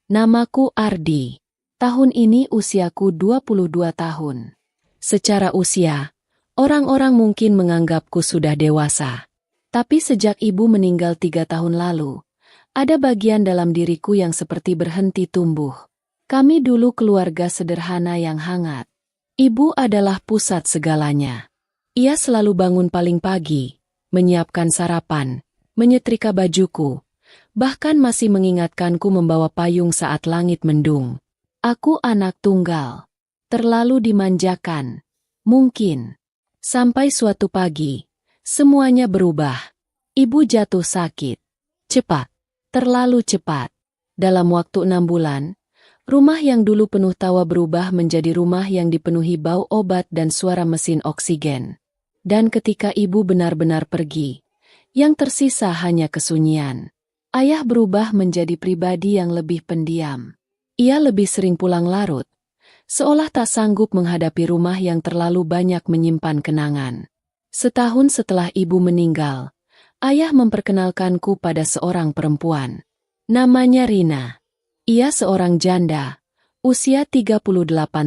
Namaku Ardi. Tahun ini usiaku 22 tahun. Secara usia, orang-orang mungkin menganggapku sudah dewasa. Tapi sejak ibu meninggal 3 tahun lalu, ada bagian dalam diriku yang seperti berhenti tumbuh. Kami dulu keluarga sederhana yang hangat. Ibu adalah pusat segalanya. Ia selalu bangun paling pagi, menyiapkan sarapan, menyetrika bajuku, bahkan masih mengingatkanku membawa payung saat langit mendung. Aku anak tunggal. Terlalu dimanjakan. Mungkin. Sampai suatu pagi, semuanya berubah. Ibu jatuh sakit. Cepat. Terlalu cepat. Dalam waktu 6 bulan, rumah yang dulu penuh tawa berubah menjadi rumah yang dipenuhi bau obat dan suara mesin oksigen. Dan ketika ibu benar-benar pergi, yang tersisa hanya kesunyian. Ayah berubah menjadi pribadi yang lebih pendiam. Ia lebih sering pulang larut, seolah tak sanggup menghadapi rumah yang terlalu banyak menyimpan kenangan. Setahun setelah ibu meninggal, ayah memperkenalkanku pada seorang perempuan. Namanya Rina. Ia seorang janda, usia 38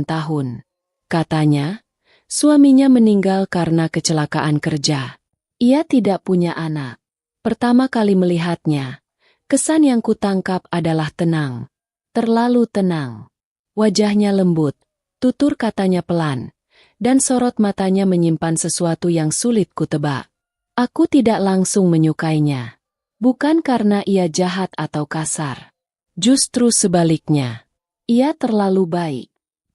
tahun. Katanya, suaminya meninggal karena kecelakaan kerja. Ia tidak punya anak. Pertama kali melihatnya, kesan yang kutangkap adalah tenang. Terlalu tenang. Wajahnya lembut, tutur katanya pelan, dan sorot matanya menyimpan sesuatu yang sulit kutebak. Aku tidak langsung menyukainya. Bukan karena ia jahat atau kasar. Justru sebaliknya. Ia terlalu baik,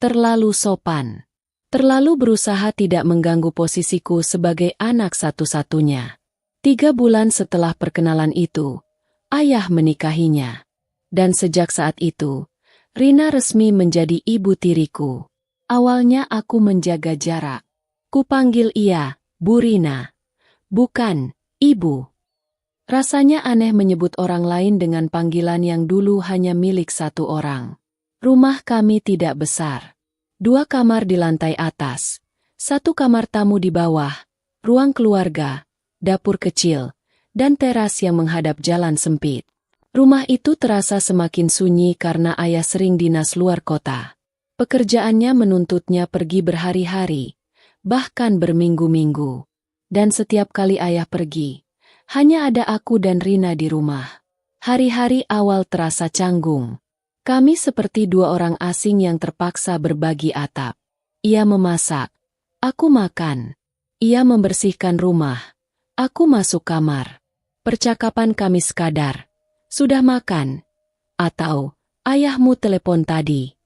terlalu sopan, terlalu berusaha tidak mengganggu posisiku sebagai anak satu-satunya. 3 bulan setelah perkenalan itu, ayah menikahinya. Dan sejak saat itu, Rina resmi menjadi ibu tiriku. Awalnya aku menjaga jarak. Kupanggil ia, Bu Rina. Bukan, Ibu. Rasanya aneh menyebut orang lain dengan panggilan yang dulu hanya milik satu orang. Rumah kami tidak besar. 2 kamar di lantai atas, 1 kamar tamu di bawah, ruang keluarga, dapur kecil, dan teras yang menghadap jalan sempit. Rumah itu terasa semakin sunyi karena ayah sering dinas luar kota. Pekerjaannya menuntutnya pergi berhari-hari, bahkan berminggu-minggu. Dan setiap kali ayah pergi, hanya ada aku dan Rina di rumah. Hari-hari awal terasa canggung. Kami seperti 2 orang asing yang terpaksa berbagi atap. Ia memasak, aku makan. Ia membersihkan rumah, aku masuk kamar. Percakapan kami sekadar, "Sudah makan?" Atau, "Ayahmu telepon tadi."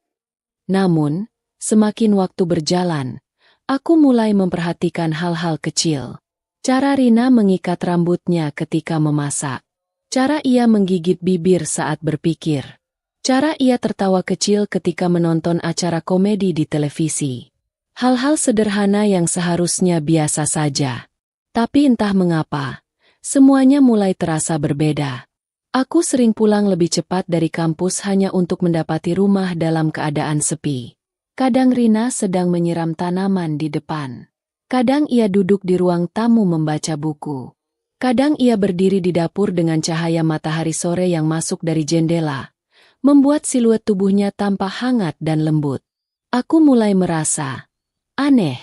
Namun, semakin waktu berjalan, aku mulai memperhatikan hal-hal kecil. Cara Rina mengikat rambutnya ketika memasak. Cara ia menggigit bibir saat berpikir. Cara ia tertawa kecil ketika menonton acara komedi di televisi. Hal-hal sederhana yang seharusnya biasa saja. Tapi entah mengapa, semuanya mulai terasa berbeda. Aku sering pulang lebih cepat dari kampus hanya untuk mendapati rumah dalam keadaan sepi. Kadang Rina sedang menyiram tanaman di depan. Kadang ia duduk di ruang tamu membaca buku. Kadang ia berdiri di dapur dengan cahaya matahari sore yang masuk dari jendela, membuat siluet tubuhnya tampak hangat dan lembut. Aku mulai merasa aneh.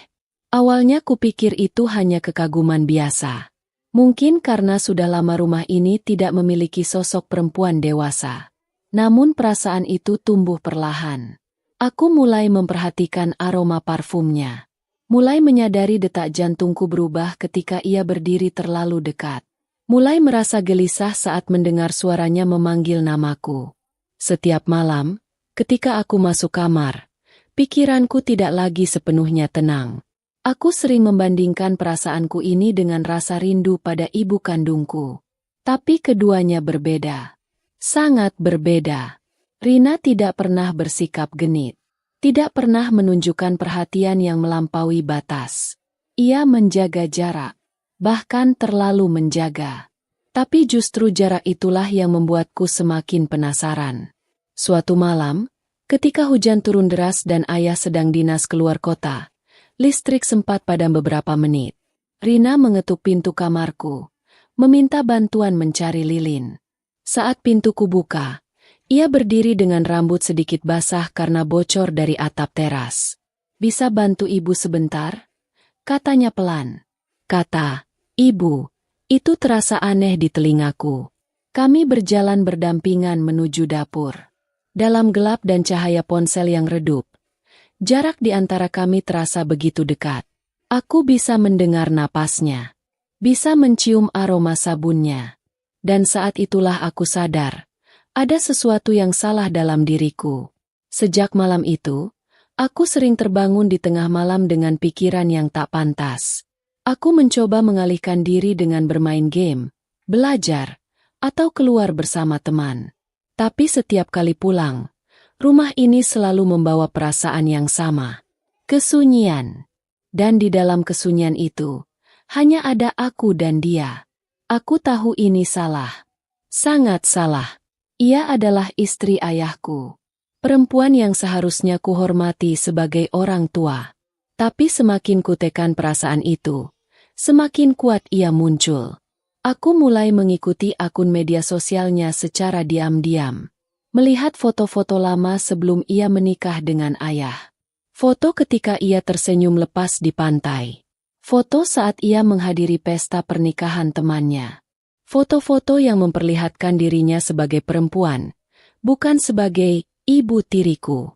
Awalnya kupikir itu hanya kekaguman biasa. Mungkin karena sudah lama rumah ini tidak memiliki sosok perempuan dewasa. Namun perasaan itu tumbuh perlahan. Aku mulai memperhatikan aroma parfumnya. Mulai menyadari detak jantungku berubah ketika ia berdiri terlalu dekat. Mulai merasa gelisah saat mendengar suaranya memanggil namaku. Setiap malam, ketika aku masuk kamar, pikiranku tidak lagi sepenuhnya tenang. Aku sering membandingkan perasaanku ini dengan rasa rindu pada ibu kandungku. Tapi keduanya berbeda. Sangat berbeda. Rina tidak pernah bersikap genit. Tidak pernah menunjukkan perhatian yang melampaui batas. Ia menjaga jarak. Bahkan terlalu menjaga. Tapi justru jarak itulah yang membuatku semakin penasaran. Suatu malam, ketika hujan turun deras dan ayah sedang dinas keluar kota, listrik sempat padam beberapa menit. Rina mengetuk pintu kamarku, meminta bantuan mencari lilin. Saat pintuku buka, Ia berdiri dengan rambut sedikit basah karena bocor dari atap teras. "Bisa bantu ibu sebentar?" katanya pelan. Kata, "Ibu." Itu terasa aneh di telingaku. Kami berjalan berdampingan menuju dapur. Dalam gelap dan cahaya ponsel yang redup, jarak di antara kami terasa begitu dekat. Aku bisa mendengar napasnya, bisa mencium aroma sabunnya. Dan saat itulah aku sadar, ada sesuatu yang salah dalam diriku. Sejak malam itu, aku sering terbangun di tengah malam dengan pikiran yang tak pantas. Aku mencoba mengalihkan diri dengan bermain game, belajar, atau keluar bersama teman. Tapi setiap kali pulang, rumah ini selalu membawa perasaan yang sama. Kesunyian. Dan di dalam kesunyian itu, hanya ada aku dan dia. Aku tahu ini salah. Sangat salah. Ia adalah istri ayahku. Perempuan yang seharusnya kuhormati sebagai orang tua. Tapi semakin kutekan perasaan itu, semakin kuat ia muncul. Aku mulai mengikuti akun media sosialnya secara diam-diam. Melihat foto-foto lama sebelum ia menikah dengan ayah. Foto ketika ia tersenyum lepas di pantai. Foto saat ia menghadiri pesta pernikahan temannya. Foto-foto yang memperlihatkan dirinya sebagai perempuan, bukan sebagai ibu tiriku.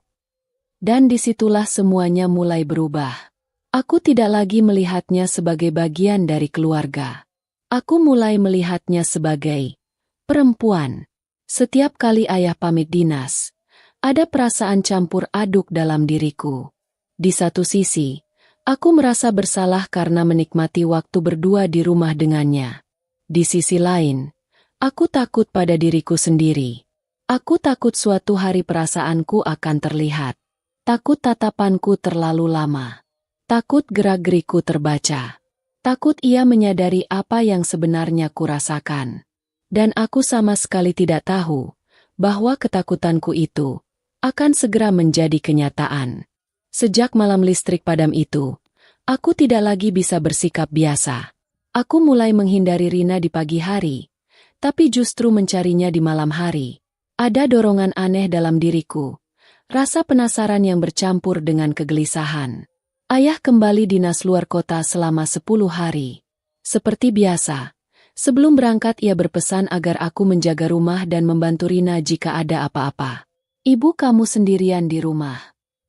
Dan disitulah semuanya mulai berubah. Aku tidak lagi melihatnya sebagai bagian dari keluarga. Aku mulai melihatnya sebagai perempuan. Setiap kali ayah pamit dinas, ada perasaan campur aduk dalam diriku. Di satu sisi, aku merasa bersalah karena menikmati waktu berdua di rumah dengannya. Di sisi lain, aku takut pada diriku sendiri. Aku takut suatu hari perasaanku akan terlihat. Takut tatapanku terlalu lama. Takut gerak-geriku terbaca. Takut ia menyadari apa yang sebenarnya kurasakan. Dan aku sama sekali tidak tahu bahwa ketakutanku itu akan segera menjadi kenyataan. Sejak malam listrik padam itu, aku tidak lagi bisa bersikap biasa. Aku mulai menghindari Rina di pagi hari, tapi justru mencarinya di malam hari. Ada dorongan aneh dalam diriku, rasa penasaran yang bercampur dengan kegelisahan. Ayah kembali dinas luar kota selama 10 hari. Seperti biasa, sebelum berangkat ia berpesan agar aku menjaga rumah dan membantu Rina jika ada apa-apa. "Ibu kamu sendirian di rumah.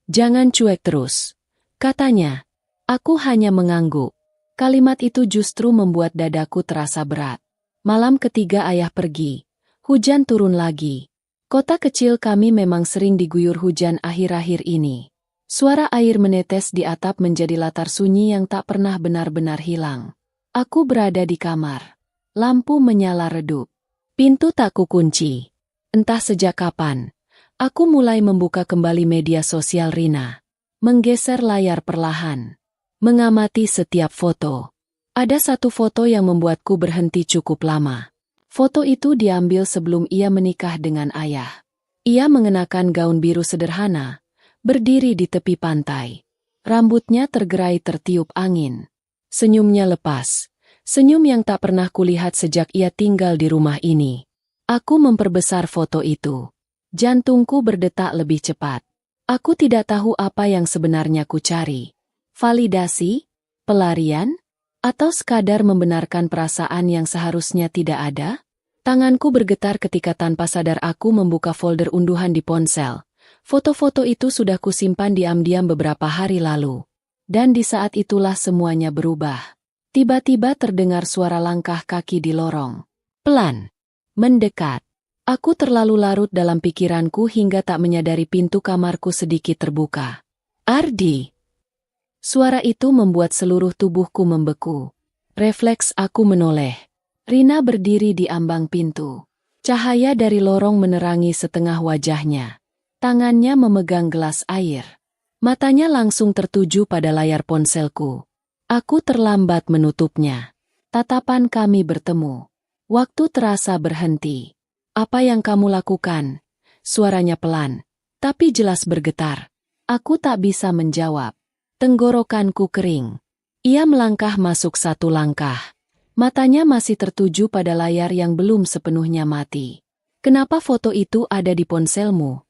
Jangan cuek terus," katanya. Aku hanya mengangguk. Kalimat itu justru membuat dadaku terasa berat. Malam ketiga ayah pergi. Hujan turun lagi. Kota kecil kami memang sering diguyur hujan akhir-akhir ini. Suara air menetes di atap menjadi latar sunyi yang tak pernah benar-benar hilang. Aku berada di kamar. Lampu menyala redup. Pintu tak kukunci. Entah sejak kapan, aku mulai membuka kembali media sosial Rina. Menggeser layar perlahan. Mengamati setiap foto. Ada satu foto yang membuatku berhenti cukup lama. Foto itu diambil sebelum ia menikah dengan ayah. Ia mengenakan gaun biru sederhana, berdiri di tepi pantai. Rambutnya tergerai tertiup angin. Senyumnya lepas. Senyum yang tak pernah kulihat sejak ia tinggal di rumah ini. Aku memperbesar foto itu. Jantungku berdetak lebih cepat. Aku tidak tahu apa yang sebenarnya ku cari. Validasi, pelarian, atau sekadar membenarkan perasaan yang seharusnya tidak ada? Tanganku bergetar ketika tanpa sadar aku membuka folder unduhan di ponsel. Foto-foto itu sudah kusimpan diam-diam beberapa hari lalu. Dan di saat itulah semuanya berubah. Tiba-tiba terdengar suara langkah kaki di lorong. Pelan. Mendekat. Aku terlalu larut dalam pikiranku hingga tak menyadari pintu kamarku sedikit terbuka. "Ardi!" Suara itu membuat seluruh tubuhku membeku. Refleks aku menoleh. Rina berdiri di ambang pintu. Cahaya dari lorong menerangi setengah wajahnya. Tangannya memegang gelas air. Matanya langsung tertuju pada layar ponselku. Aku terlambat menutupnya. Tatapan kami bertemu. Waktu terasa berhenti. "Apa yang kamu lakukan?" Suaranya pelan, tapi jelas bergetar. Aku tak bisa menjawab. Tenggorokanku kering. Ia melangkah masuk satu langkah. Matanya masih tertuju pada layar yang belum sepenuhnya mati. Kenapa foto itu ada di ponselmu?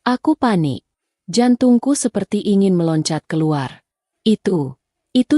Aku panik. Jantungku seperti ingin meloncat keluar. Itu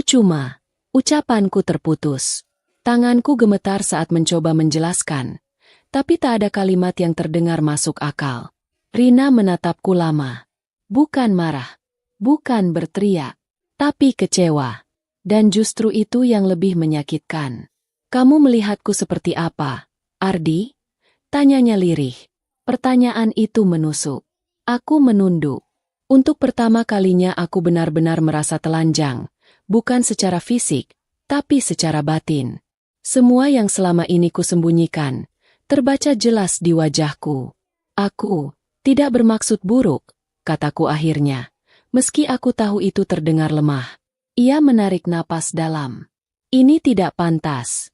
cuma. Ucapanku terputus. Tanganku gemetar saat mencoba menjelaskan. Tapi tak ada kalimat yang terdengar masuk akal. Rina menatapku lama. Bukan marah. Bukan berteriak. Tapi kecewa. Dan justru itu yang lebih menyakitkan. Kamu melihatku seperti apa, Ardi? Tanyanya lirih. Pertanyaan itu menusuk. Aku menunduk. Untuk pertama kalinya aku benar-benar merasa telanjang. Bukan secara fisik, tapi secara batin. Semua yang selama ini kusembunyikan, terbaca jelas di wajahku. Aku tidak bermaksud buruk, kataku akhirnya. Meski aku tahu itu terdengar lemah. Ia menarik napas dalam. Ini tidak pantas.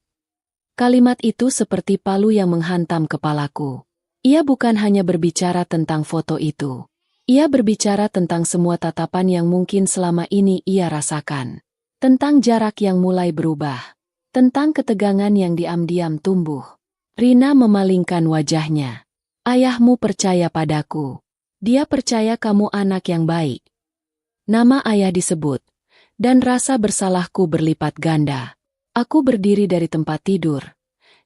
Kalimat itu seperti palu yang menghantam kepalaku. Ia bukan hanya berbicara tentang foto itu. Ia berbicara tentang semua tatapan yang mungkin selama ini ia rasakan. Tentang jarak yang mulai berubah. Tentang ketegangan yang diam-diam tumbuh. Rina memalingkan wajahnya. Ayahmu percaya padaku. Dia percaya kamu anak yang baik. Nama ayah disebut. Dan rasa bersalahku berlipat ganda. Aku berdiri dari tempat tidur.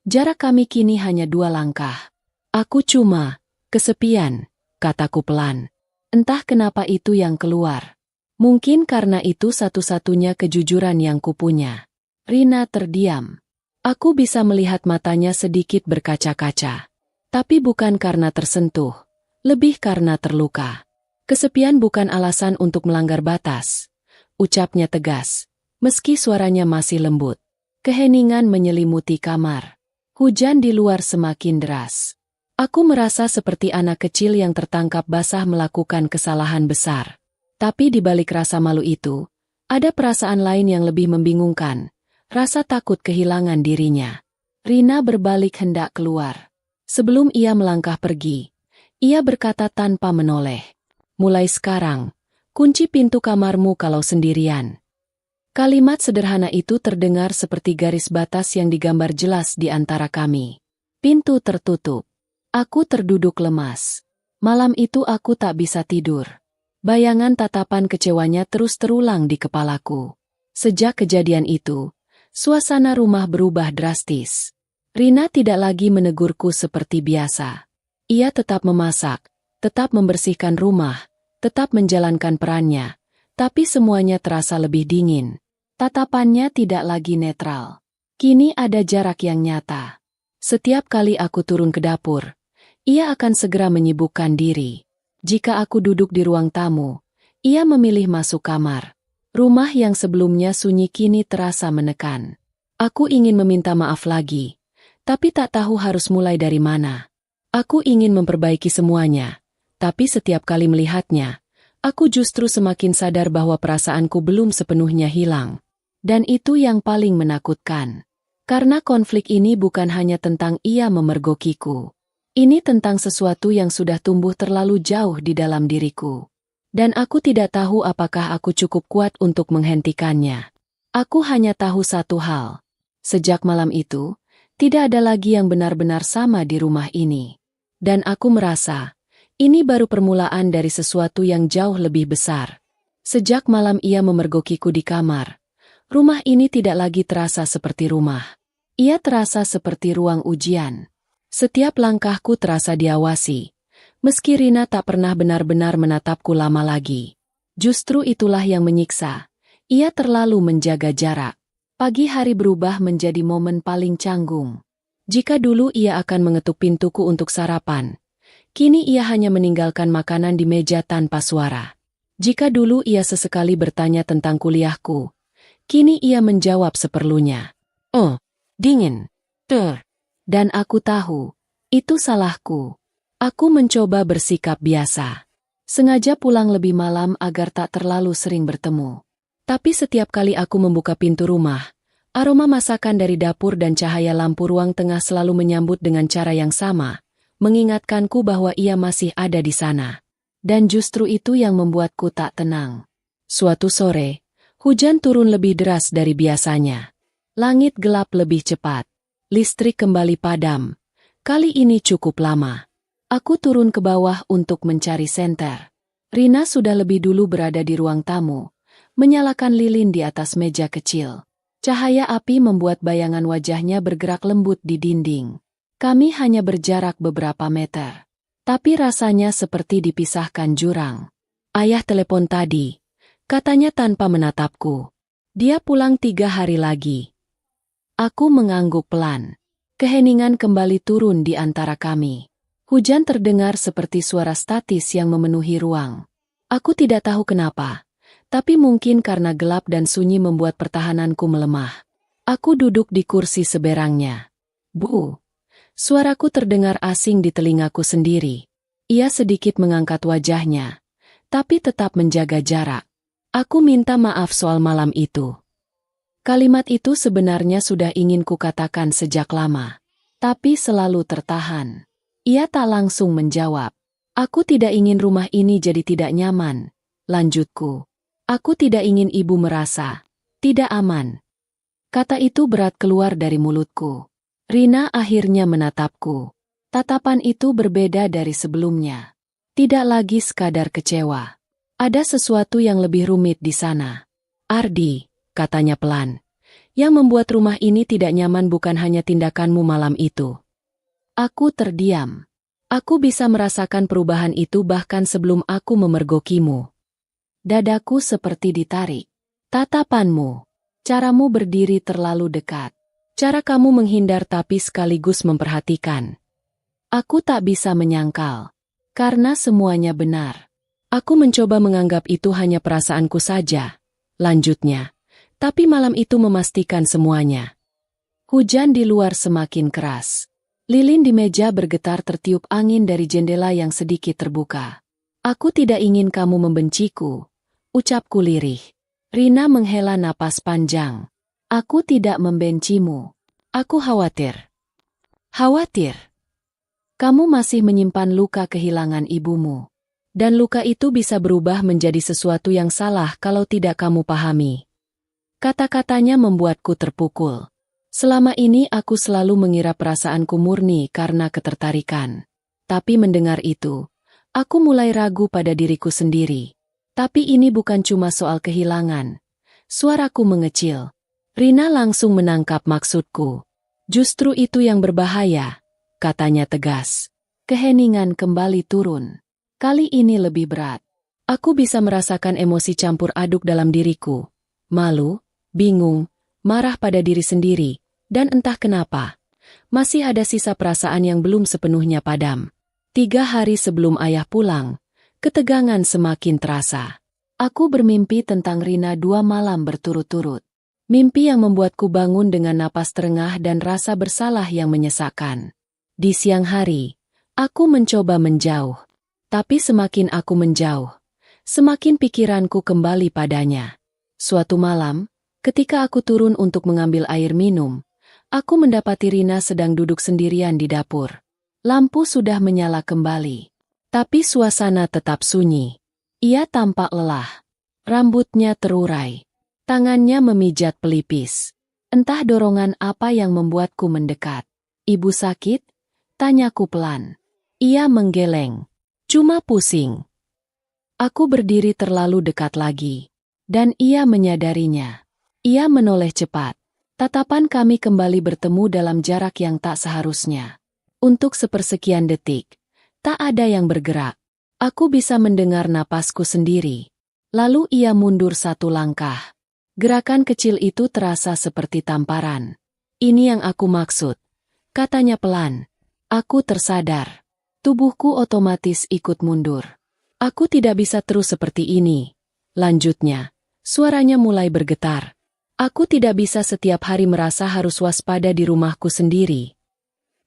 Jarak kami kini hanya 2 langkah. Aku cuma kesepian, kataku pelan. Entah kenapa itu yang keluar. Mungkin karena itu satu-satunya kejujuran yang kupunya. Rina terdiam. Aku bisa melihat matanya sedikit berkaca-kaca. Tapi bukan karena tersentuh. Lebih karena terluka. Kesepian bukan alasan untuk melanggar batas. Ucapnya tegas. Meski suaranya masih lembut. Keheningan menyelimuti kamar. Hujan di luar semakin deras. Aku merasa seperti anak kecil yang tertangkap basah melakukan kesalahan besar. Tapi di balik rasa malu itu, ada perasaan lain yang lebih membingungkan. Rasa takut kehilangan dirinya. Rina berbalik hendak keluar. Sebelum ia melangkah pergi, ia berkata tanpa menoleh. Mulai sekarang, kunci pintu kamarmu kalau sendirian. Kalimat sederhana itu terdengar seperti garis batas yang digambar jelas di antara kami. Pintu tertutup. Aku terduduk lemas. Malam itu aku tak bisa tidur. Bayangan tatapan kecewanya terus terulang di kepalaku. Sejak kejadian itu, suasana rumah berubah drastis. Rina tidak lagi menegurku seperti biasa. Ia tetap memasak, tetap membersihkan rumah, tetap menjalankan perannya, tapi semuanya terasa lebih dingin. Tatapannya tidak lagi netral. Kini ada jarak yang nyata. Setiap kali aku turun ke dapur, ia akan segera menyibukkan diri. Jika aku duduk di ruang tamu, ia memilih masuk kamar. Rumah yang sebelumnya sunyi kini terasa menekan. Aku ingin meminta maaf lagi, tapi tak tahu harus mulai dari mana. Aku ingin memperbaiki semuanya, tapi setiap kali melihatnya, aku justru semakin sadar bahwa perasaanku belum sepenuhnya hilang. Dan itu yang paling menakutkan. Karena konflik ini bukan hanya tentang ia memergokiku. Ini tentang sesuatu yang sudah tumbuh terlalu jauh di dalam diriku. Dan aku tidak tahu apakah aku cukup kuat untuk menghentikannya. Aku hanya tahu satu hal. Sejak malam itu, tidak ada lagi yang benar-benar sama di rumah ini. Dan aku merasa, ini baru permulaan dari sesuatu yang jauh lebih besar. Sejak malam ia memergokiku di kamar, rumah ini tidak lagi terasa seperti rumah. Ia terasa seperti ruang ujian. Setiap langkahku terasa diawasi. Meski Rina tak pernah benar-benar menatapku lama lagi. Justru itulah yang menyiksa. Ia terlalu menjaga jarak. Pagi hari berubah menjadi momen paling canggung. Jika dulu ia akan mengetuk pintuku untuk sarapan, kini ia hanya meninggalkan makanan di meja tanpa suara. Jika dulu ia sesekali bertanya tentang kuliahku, kini ia menjawab seperlunya. Oh, dingin. Dan aku tahu, itu salahku. Aku mencoba bersikap biasa. Sengaja pulang lebih malam agar tak terlalu sering bertemu. Tapi setiap kali aku membuka pintu rumah, aroma masakan dari dapur dan cahaya lampu ruang tengah selalu menyambut dengan cara yang sama, mengingatkanku bahwa ia masih ada di sana. Dan justru itu yang membuatku tak tenang. Suatu sore, hujan turun lebih deras dari biasanya. Langit gelap lebih cepat. Listrik kembali padam. Kali ini cukup lama. Aku turun ke bawah untuk mencari senter. Rina sudah lebih dulu berada di ruang tamu, menyalakan lilin di atas meja kecil. Cahaya api membuat bayangan wajahnya bergerak lembut di dinding. Kami hanya berjarak beberapa meter. Tapi rasanya seperti dipisahkan jurang. Ayah telepon tadi, katanya tanpa menatapku. Dia pulang 3 hari lagi. Aku mengangguk pelan. Keheningan kembali turun di antara kami. Hujan terdengar seperti suara statis yang memenuhi ruang. Aku tidak tahu kenapa, tapi mungkin karena gelap dan sunyi membuat pertahananku melemah. Aku duduk di kursi seberangnya. Bu. Suaraku terdengar asing di telingaku sendiri. Ia sedikit mengangkat wajahnya, tapi tetap menjaga jarak. Aku minta maaf soal malam itu. Kalimat itu sebenarnya sudah ingin kukatakan sejak lama, tapi selalu tertahan. Ia tak langsung menjawab. Aku tidak ingin rumah ini jadi tidak nyaman, lanjutku. Aku tidak ingin ibu merasa tidak aman. Kata itu berat keluar dari mulutku. Rina akhirnya menatapku. Tatapan itu berbeda dari sebelumnya. Tidak lagi sekadar kecewa. Ada sesuatu yang lebih rumit di sana. Ardi, katanya pelan. Yang membuat rumah ini tidak nyaman bukan hanya tindakanmu malam itu. Aku terdiam. Aku bisa merasakan perubahan itu bahkan sebelum aku memergokimu. Dadaku seperti ditarik. Tatapanmu. Caramu berdiri terlalu dekat. Cara kamu menghindar tapi sekaligus memperhatikan. Aku tak bisa menyangkal. Karena semuanya benar. Aku mencoba menganggap itu hanya perasaanku saja. Lanjutnya. Tapi malam itu memastikan semuanya. Hujan di luar semakin keras. Lilin di meja bergetar tertiup angin dari jendela yang sedikit terbuka. Aku tidak ingin kamu membenciku, ucapku lirih. Rina menghela napas panjang. Aku tidak membencimu. Aku khawatir. Khawatir. Kamu masih menyimpan luka kehilangan ibumu. Dan luka itu bisa berubah menjadi sesuatu yang salah kalau tidak kamu pahami. Kata-katanya membuatku terpukul. Selama ini aku selalu mengira perasaanku murni karena ketertarikan. Tapi mendengar itu, aku mulai ragu pada diriku sendiri. Tapi ini bukan cuma soal kehilangan. Suaraku mengecil. Rina langsung menangkap maksudku. Justru itu yang berbahaya, katanya tegas. Keheningan kembali turun. Kali ini lebih berat. Aku bisa merasakan emosi campur aduk dalam diriku. Malu, bingung, marah pada diri sendiri, dan entah kenapa, masih ada sisa perasaan yang belum sepenuhnya padam. 3 hari sebelum ayah pulang, ketegangan semakin terasa. Aku bermimpi tentang Rina 2 malam berturut-turut. Mimpi yang membuatku bangun dengan napas terengah dan rasa bersalah yang menyesakkan. Di siang hari, aku mencoba menjauh. Tapi semakin aku menjauh, semakin pikiranku kembali padanya. Suatu malam, ketika aku turun untuk mengambil air minum, aku mendapati Rina sedang duduk sendirian di dapur. Lampu sudah menyala kembali, tapi suasana tetap sunyi. Ia tampak lelah. Rambutnya terurai. Tangannya memijat pelipis. Entah dorongan apa yang membuatku mendekat. Ibu sakit? Tanyaku pelan. Ia menggeleng. Cuma pusing. Aku berdiri terlalu dekat lagi. Dan ia menyadarinya. Ia menoleh cepat. Tatapan kami kembali bertemu dalam jarak yang tak seharusnya. Untuk sepersekian detik, tak ada yang bergerak. Aku bisa mendengar napasku sendiri. Lalu ia mundur 1 langkah. Gerakan kecil itu terasa seperti tamparan. Ini yang aku maksud, katanya pelan. Aku tersadar. Tubuhku otomatis ikut mundur. Aku tidak bisa terus seperti ini. Lanjutnya, suaranya mulai bergetar. Aku tidak bisa setiap hari merasa harus waspada di rumahku sendiri.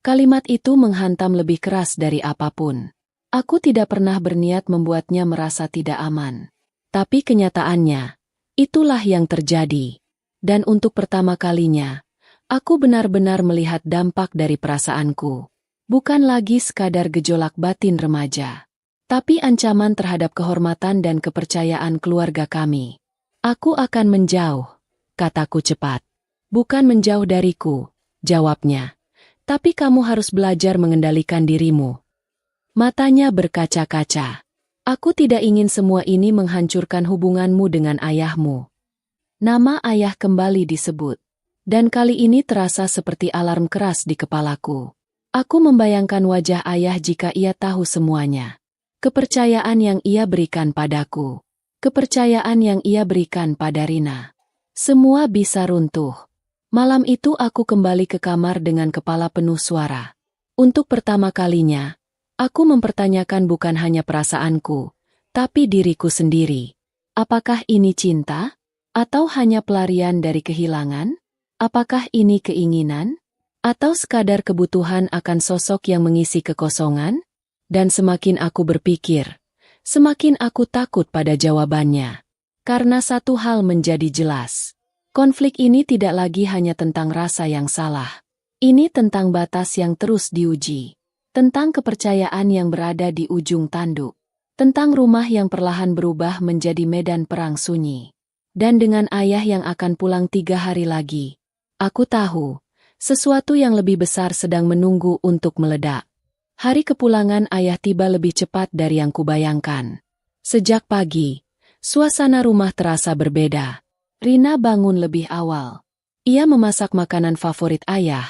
Kalimat itu menghantam lebih keras dari apapun. Aku tidak pernah berniat membuatnya merasa tidak aman. Tapi kenyataannya, itulah yang terjadi. Dan untuk pertama kalinya, aku benar-benar melihat dampak dari perasaanku. Bukan lagi sekadar gejolak batin remaja, tapi ancaman terhadap kehormatan dan kepercayaan keluarga kami. Aku akan menjauh, kataku cepat. Bukan menjauh dariku, jawabnya. Tapi kamu harus belajar mengendalikan dirimu. Matanya berkaca-kaca. Aku tidak ingin semua ini menghancurkan hubunganmu dengan ayahmu. Nama ayah kembali disebut. Dan kali ini terasa seperti alarm keras di kepalaku. Aku membayangkan wajah ayah jika ia tahu semuanya. Kepercayaan yang ia berikan padaku. Kepercayaan yang ia berikan pada Rina. Semua bisa runtuh. Malam itu aku kembali ke kamar dengan kepala penuh suara. Untuk pertama kalinya, aku mempertanyakan bukan hanya perasaanku, tapi diriku sendiri. Apakah ini cinta? Atau hanya pelarian dari kehilangan? Apakah ini keinginan? Atau sekadar kebutuhan akan sosok yang mengisi kekosongan? Dan semakin aku berpikir, semakin aku takut pada jawabannya. Karena satu hal menjadi jelas. Konflik ini tidak lagi hanya tentang rasa yang salah. Ini tentang batas yang terus diuji. Tentang kepercayaan yang berada di ujung tanduk. Tentang rumah yang perlahan berubah menjadi medan perang sunyi. Dan dengan ayah yang akan pulang 3 hari lagi. Aku tahu, sesuatu yang lebih besar sedang menunggu untuk meledak. Hari kepulangan ayah tiba lebih cepat dari yang kubayangkan. Sejak pagi, suasana rumah terasa berbeda. Rina bangun lebih awal. Ia memasak makanan favorit ayah,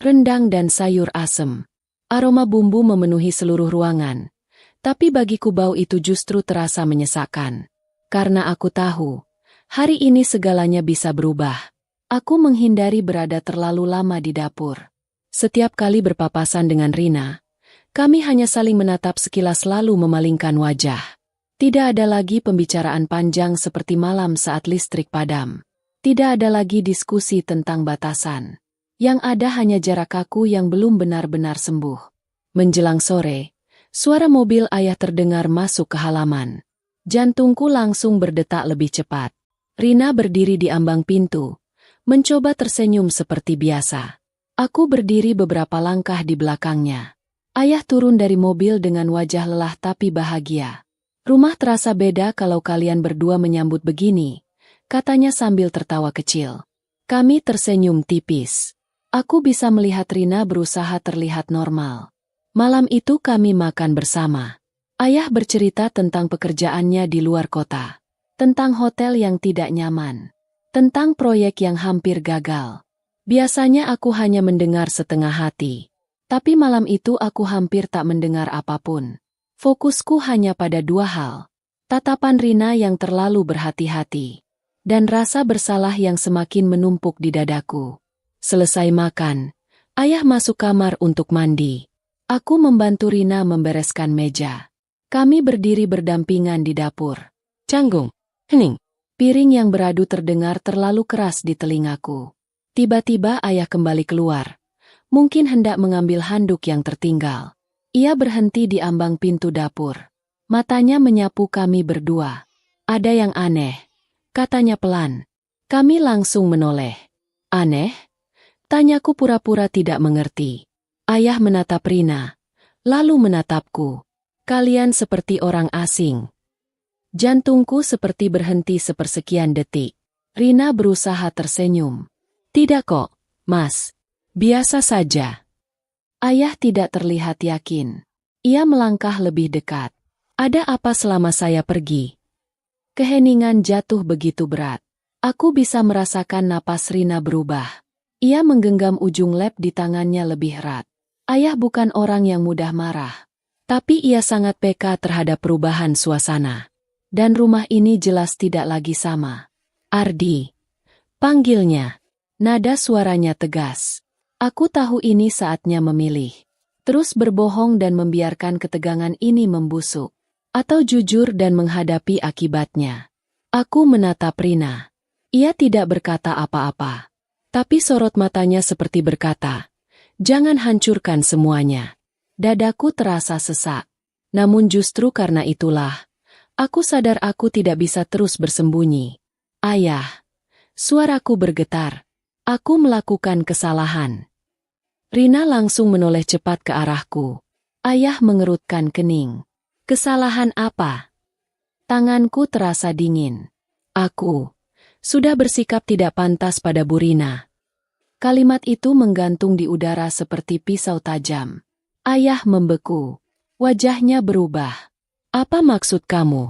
rendang dan sayur asem. Aroma bumbu memenuhi seluruh ruangan. Tapi bagiku bau itu justru terasa menyesakkan. Karena aku tahu, hari ini segalanya bisa berubah. Aku menghindari berada terlalu lama di dapur. Setiap kali berpapasan dengan Rina, kami hanya saling menatap sekilas lalu memalingkan wajah. Tidak ada lagi pembicaraan panjang seperti malam saat listrik padam. Tidak ada lagi diskusi tentang batasan. Yang ada hanya jarak kaku yang belum benar-benar sembuh. Menjelang sore, suara mobil ayah terdengar masuk ke halaman. Jantungku langsung berdetak lebih cepat. Rina berdiri di ambang pintu. Mencoba tersenyum seperti biasa. Aku berdiri beberapa langkah di belakangnya. Ayah turun dari mobil dengan wajah lelah tapi bahagia. Rumah terasa beda kalau kalian berdua menyambut begini, katanya sambil tertawa kecil. Kami tersenyum tipis. Aku bisa melihat Rina berusaha terlihat normal. Malam itu kami makan bersama. Ayah bercerita tentang pekerjaannya di luar kota. Tentang hotel yang tidak nyaman. Tentang proyek yang hampir gagal. Biasanya aku hanya mendengar setengah hati. Tapi malam itu aku hampir tak mendengar apapun. Fokusku hanya pada 2 hal. Tatapan Rina yang terlalu berhati-hati. Dan rasa bersalah yang semakin menumpuk di dadaku. Selesai makan, ayah masuk kamar untuk mandi. Aku membantu Rina membereskan meja. Kami berdiri berdampingan di dapur. Canggung, hening. Piring yang beradu terdengar terlalu keras di telingaku. Tiba-tiba ayah kembali keluar. Mungkin hendak mengambil handuk yang tertinggal. Ia berhenti di ambang pintu dapur. Matanya menyapu kami berdua. Ada yang aneh, katanya pelan. Kami langsung menoleh. Aneh? Tanyaku pura-pura tidak mengerti. Ayah menatap Rina, lalu menatapku. Kalian seperti orang asing. Jantungku seperti berhenti sepersekian detik. Rina berusaha tersenyum. Tidak kok, Mas. Biasa saja. Ayah tidak terlihat yakin. Ia melangkah lebih dekat. Ada apa selama saya pergi? Keheningan jatuh begitu berat. Aku bisa merasakan napas Rina berubah. Ia menggenggam ujung lap di tangannya lebih erat. Ayah bukan orang yang mudah marah. Tapi ia sangat peka terhadap perubahan suasana. Dan rumah ini jelas tidak lagi sama. Ardi. Panggilnya. Nada suaranya tegas. Aku tahu ini saatnya memilih. Terus berbohong dan membiarkan ketegangan ini membusuk. Atau jujur dan menghadapi akibatnya. Aku menatap Rina. Ia tidak berkata apa-apa. Tapi sorot matanya seperti berkata, jangan hancurkan semuanya. Dadaku terasa sesak. Namun justru karena itulah, aku sadar aku tidak bisa terus bersembunyi. Ayah. Suaraku bergetar. Aku melakukan kesalahan. Rina langsung menoleh cepat ke arahku. Ayah mengerutkan kening. Kesalahan apa? Tanganku terasa dingin. Aku sudah bersikap tidak pantas pada Bu Rina. Kalimat itu menggantung di udara seperti pisau tajam. Ayah membeku. Wajahnya berubah. Apa maksud kamu?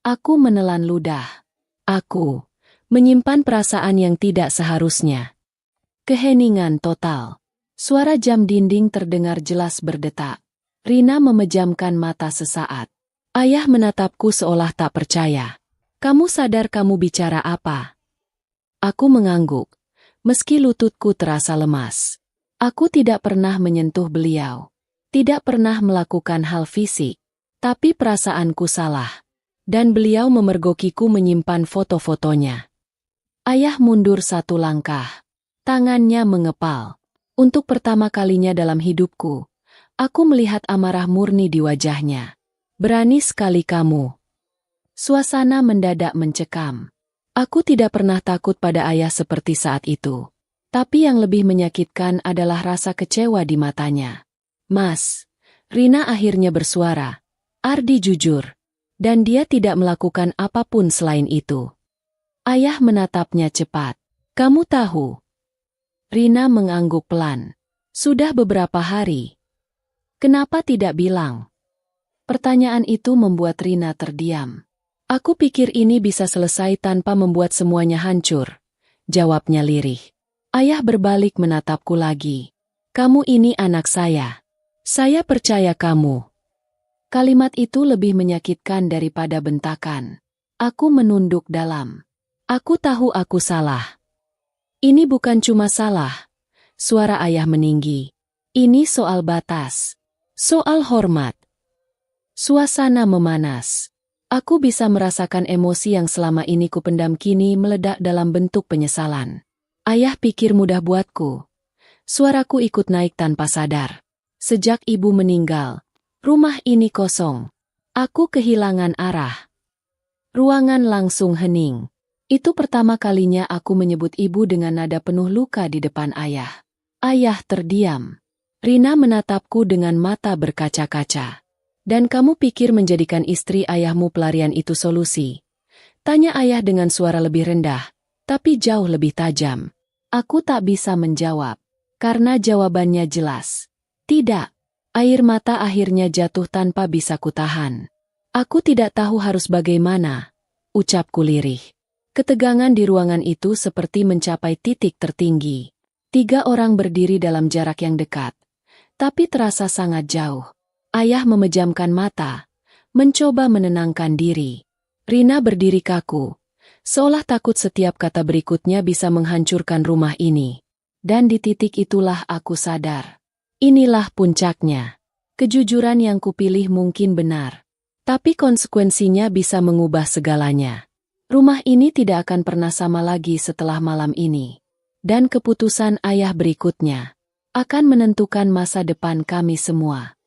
Aku menelan ludah. Aku menyimpan perasaan yang tidak seharusnya. Keheningan total. Suara jam dinding terdengar jelas berdetak. Rina memejamkan mata sesaat. Ayah menatapku seolah tak percaya. Kamu sadar kamu bicara apa? Aku mengangguk. Meski lututku terasa lemas. Aku tidak pernah menyentuh beliau. Tidak pernah melakukan hal fisik. Tapi perasaanku salah. Dan beliau memergokiku menyimpan foto-fotonya. Ayah mundur satu langkah. Tangannya mengepal. Untuk pertama kalinya dalam hidupku, aku melihat amarah murni di wajahnya. Berani sekali kamu. Suasana mendadak mencekam. Aku tidak pernah takut pada ayah seperti saat itu. Tapi yang lebih menyakitkan adalah rasa kecewa di matanya. Mas, Rina akhirnya bersuara. Ardi jujur. Dan dia tidak melakukan apapun selain itu. Ayah menatapnya cepat. Kamu tahu? Rina mengangguk pelan. Sudah beberapa hari. Kenapa tidak bilang? Pertanyaan itu membuat Rina terdiam. Aku pikir ini bisa selesai tanpa membuat semuanya hancur. Jawabnya lirih. Ayah berbalik menatapku lagi. Kamu ini anak saya. Saya percaya kamu. Kalimat itu lebih menyakitkan daripada bentakan. Aku menunduk dalam. Aku tahu aku salah. Ini bukan cuma salah. Suara ayah meninggi. Ini soal batas. Soal hormat. Suasana memanas. Aku bisa merasakan emosi yang selama ini kupendam kini meledak dalam bentuk penyesalan. Ayah pikir mudah buatku. Suaraku ikut naik tanpa sadar. Sejak ibu meninggal, rumah ini kosong. Aku kehilangan arah. Ruangan langsung hening. Itu pertama kalinya aku menyebut ibu dengan nada penuh luka di depan ayah. Ayah terdiam. Rina menatapku dengan mata berkaca-kaca. Dan kamu pikir menjadikan istri ayahmu pelarian itu solusi? Tanya ayah dengan suara lebih rendah, tapi jauh lebih tajam. Aku tak bisa menjawab, karena jawabannya jelas. Tidak. Air mata akhirnya jatuh tanpa bisa kutahan. Aku tidak tahu harus bagaimana, ucapku lirih. Ketegangan di ruangan itu seperti mencapai titik tertinggi. 3 orang berdiri dalam jarak yang dekat, tapi terasa sangat jauh. Ayah memejamkan mata, mencoba menenangkan diri. Rina berdiri kaku, seolah takut setiap kata berikutnya bisa menghancurkan rumah ini. Dan di titik itulah aku sadar. Inilah puncaknya. Kejujuran yang kupilih mungkin benar, tapi konsekuensinya bisa mengubah segalanya. Rumah ini tidak akan pernah sama lagi setelah malam ini. Dan keputusan ayah berikutnya akan menentukan masa depan kami semua.